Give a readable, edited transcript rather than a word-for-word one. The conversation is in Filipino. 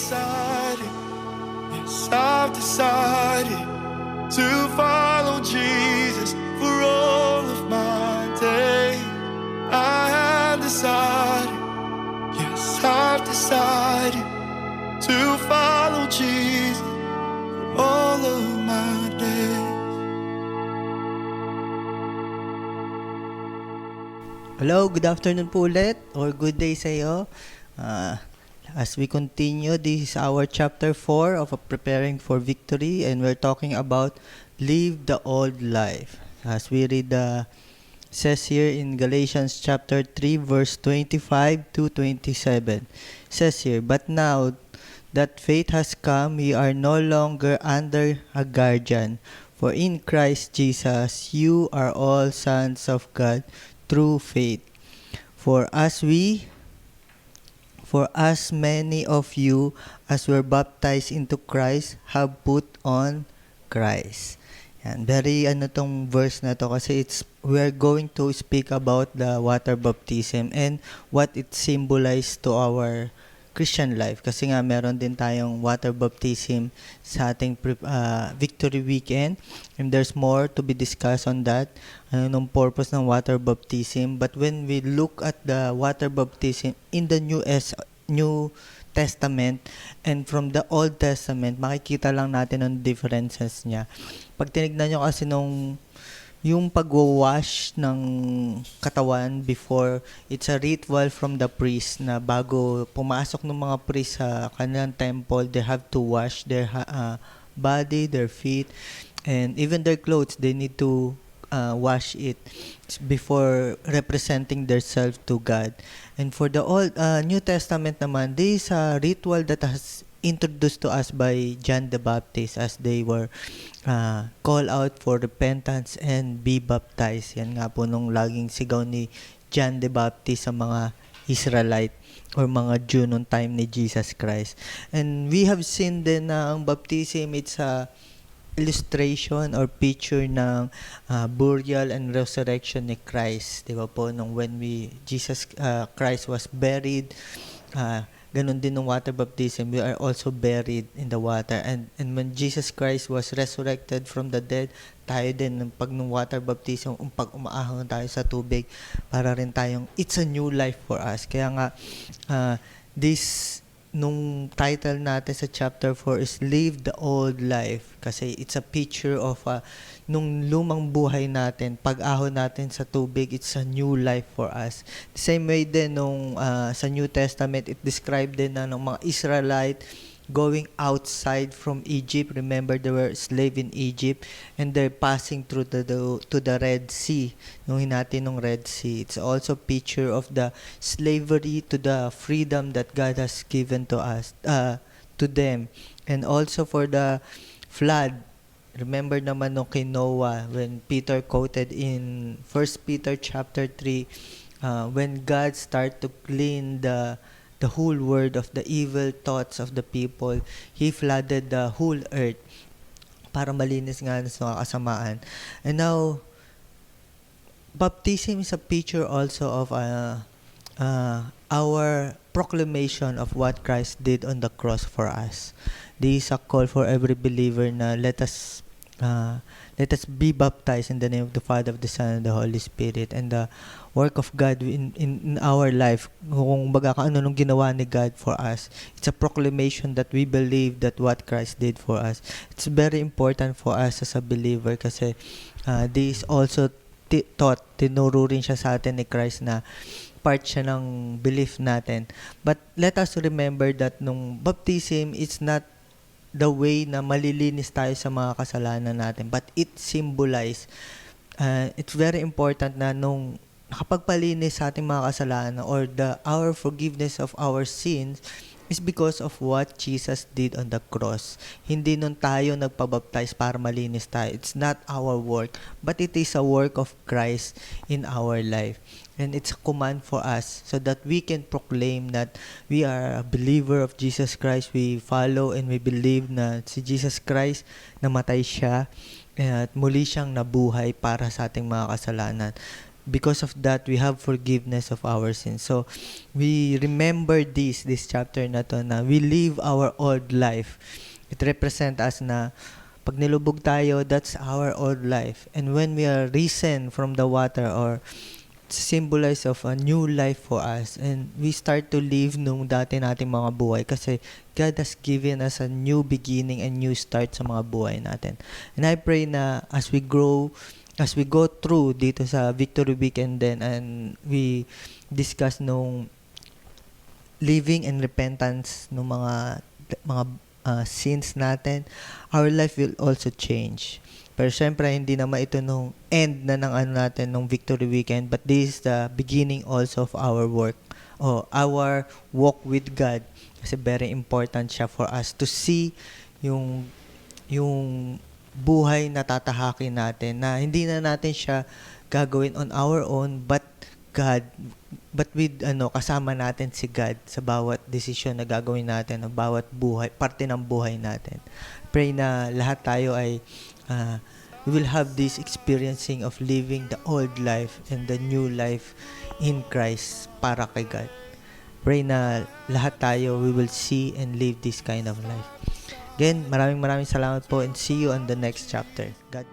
decided, yes, I've decided to follow Jesus for all of my days. I have decided, yes, I've decided to follow Jesus for all of my days. Hello, good afternoon po ulit or good day sa iyo. As we continue, this is our chapter 4 of Preparing for Victory, and we're talking about Live the Old Life. As we read says here in Galatians chapter 3 verse 25 to 27. Says here, "But now that faith has come, we are no longer under a guardian. For in Christ Jesus, you are all sons of God through faith. For as many of you as were baptized into Christ have put on Christ." Yan, very tong verse na to kasi we're going to speak about the water baptism and what it symbolized to our Christian life. Kasi nga meron din tayong water baptism sa ating victory weekend, and there's more to be discussed on that, nung purpose ng water baptism. But when we look at the water baptism in the New Testament and from the Old Testament, makikita lang natin ang differences niya. Pag tinignan nyo kasi yung pag-wash ng katawan before, it's a ritual from the priest na bago pumasok ng mga priest sa kanilang temple, they have to wash their body, their feet, and even their clothes. They need to wash it before representing themselves to God. And for the New Testament naman, this is a ritual that has introduced to us by John the Baptist as they were call out for repentance and be baptized. Yan nga po nung laging sigaw ni John the Baptist sa mga Israelite or mga Jew noong time ni Jesus Christ. And we have seen din na ang baptism, it's a illustration or picture ng burial and resurrection ni Christ. Di ba po, nung when Jesus Christ was buried, ganun din ng water baptism, we are also buried in the water. And when Jesus Christ was resurrected from the dead, tayo din, pag nung water baptism, pag umaahon tayo sa tubig, para rin tayong, it's a new life for us. Kaya nga, nung title natin sa chapter 4 is Live the Old Life. Kasi it's a picture of nung lumang buhay natin, pag-ahon natin sa tubig, it's a new life for us. The same way din nung sa New Testament, it described din na ng mga Israelite going outside from Egypt. Remember, they were slave in Egypt and they're passing through to the Red Sea. Nung hinati ng Red Sea, it's also picture of the slavery to the freedom that God has given to us, to them. And also for the flood, remember naman nung kay Noah, when Peter quoted in 1 Peter chapter 3, when God started to clean the whole world of the evil thoughts of the people, He flooded the whole earth para malinis nga sa mga kasamaan. And now, baptism is a picture also of our proclamation of what Christ did on the cross for us. This is a call for every believer na let us be baptized in the name of the Father, of the Son, and the Holy Spirit. And the work of God in our life, kung baga ano nung ginawa ni God for us, it's a proclamation that we believe that what Christ did for us. It's very important for us as a believer kasi this also tinuro rin siya sa atin ni Christ na part siya ng belief natin. But let us remember that nung baptism, it's not the way na malilinis tayo sa mga kasalanan natin, but it symbolize, it's very important na nung nakapagpalinis sa ating mga kasalanan or our forgiveness of our sins is because of what Jesus did on the cross. Hindi nun tayo nagpabaptize para malinis tayo. It's not our work, but it is a work of Christ in our life. And it's a command for us so that we can proclaim that we are a believer of Jesus Christ. We follow and we believe na si Jesus Christ namatay siya at muli siyang nabuhay para sa ating mga kasalanan. because of that, we have forgiveness of our sins. So, we remember this chapter na to, na we live our old life. It represent us na pag nilubog tayo, that's our old life. And when we are risen from the water, or symbolize of a new life for us, and we start to live nung dati nating mga buhay, kasi God has given us a new beginning and new start sa mga buhay natin. And I pray na as we grow, as we go through dito sa Victory Weekend din, and we discuss nung living and repentance nung mga sins natin, our life will also change. Pero syempre, hindi naman ito nung end na ng ano natin, nung Victory Weekend, but this is the beginning also of our work, or our walk with God. Kasi very important siya for us to see yung buhay na tatahakin natin, na hindi na natin siya gagawin on our own, but with kasama natin si God sa bawat desisyon na gagawin natin, o bawat buhay, parte ng buhay natin. Pray na lahat tayo ay we will have this experiencing of living the old life and the new life in Christ para kay God. Pray na lahat tayo, we will see and live this kind of life. Again, maraming salamat po, and see you on the next chapter. God